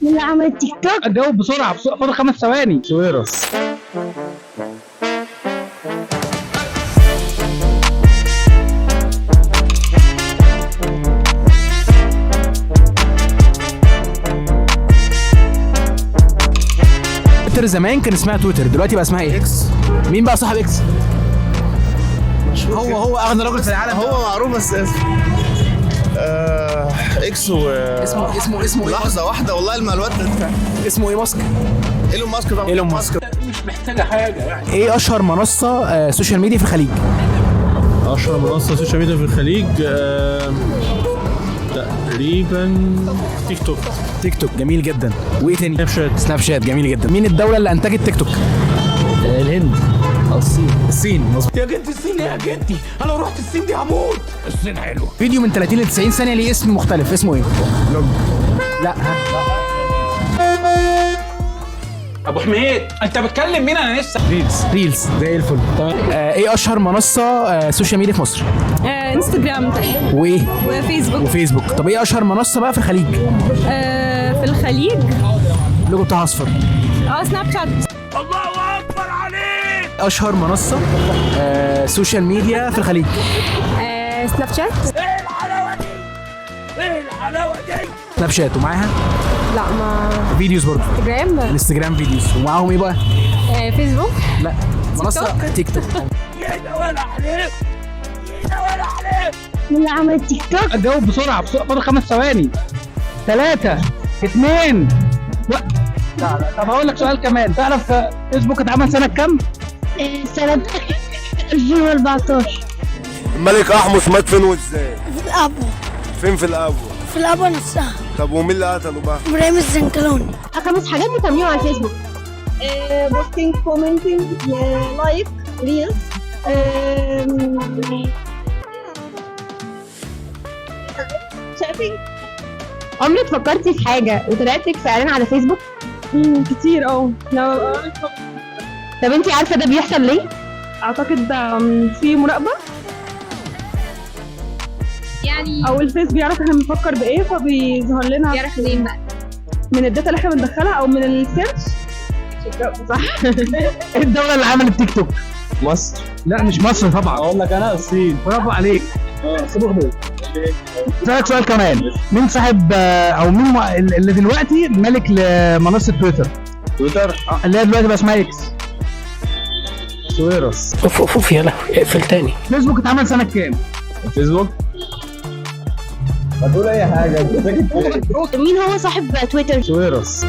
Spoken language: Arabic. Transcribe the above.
اللي عمل تيك توك. جاوب بسرعة فاضل 5 ثواني. سويرس. تويتر زمان كان اسمها تويتر، دلوقتي بقى اسمها ايه؟ اكس. مين بقى صاحب اكس؟ هو اغنى راجل في العالم. هو معروف بس اكس و اسمه لحظه واحده والله المعلومات اسمه ايه؟ ماسك. ايلون ماسك طبعا. ايلون ماسك. مش محتاجة حاجة يعني. ايه اشهر منصه سوشيال ميديا في الخليج؟ اشهر منصه سوشيال ميديا في الخليج تقريبا تيك توك. تيك توك جميل جدا. وايه تاني؟ سناب شات. سناب شات جميل جدا. مين الدوله اللي انتجت تيك توك؟ الهند أو الصين. الصين مظبوط. يا جدي الصين يا جدي، أنا لو رحت الصين دي هموت. الصين حلوة. فيديو من 30 ل 90 ثانيه ليه اسم مختلف، اسمه ايه؟ فلوج. لا أبو حميد أنت بتكلم مين؟ أنا لسه. ريلز زي الفل. تمام. ايه اشهر منصه سوشيال ميديا في مصر؟ انستجرام وايه؟ وفيسبوك. وفيسبوك. طب ايه اشهر منصه بقى في الخليج؟ في الخليج اللوجو بتاعها اصفر. سناب شات. الله أكبر عليك. اشهر منصه سوشيال ميديا في الخليج؟ سناب شات. إيه الحلاوة دي؟ إيه الحلاوة دي؟ سناب شات ومعاها لا ما فيديوز برضه. انستجرام. انستجرام فيديوز ومعاهم ايه بقى؟ فيسبوك. لا منصه تيك توك. يا ولا عليك. يا ولا عليك. اللي عمل تيك توك. جاوب بسرعة فاضل 5 ثواني. 3 2 لا. طب هقول لك سؤال كمان. تعرف فيسبوك اتعمل سنة كام؟ سنة 2014. الملك احمس مات فين وازاي؟ في الأبو. فين في الابو؟ في الأبو نفسها. طب ومين اللي قتله بقى؟ إبراهيم الزنكلوني. 5 حاجات بتعمليهم على الفيسبوك. بوستينج، كومنتينج، لايك، ريلز، شاتنج. عمرك فكرتي في حاجة وطلعت لك في إعلان على فيسبوك؟ كتير طب انتي عارفة ده بيحصل ليه؟ اعتقد في مراقبه يعني او الفيس بيعرف احنا بنفكر بايه فبيظهر لنا بيعرف منين بقى؟ من الداتا اللي احنا بندخلها او من السيرش. صح. الدولة اللي عملت تيك توك؟ مصر. لا مش مصر طبعا. اقول لك انا الصين. برافو عليك. اسالك سؤال كمان. مين صاحب او مين اللي دلوقتي ملك لمنصه تويتر؟ تويتر اللي هي دلوقتي بقى اسمها اكس. سويرس. اوف يا لهوي اقفل تاني. فيسبوك اتعمل سنه كام؟ فيسبوك هتقول اي حاجه. مين هو صاحب تويتر؟ سويرس.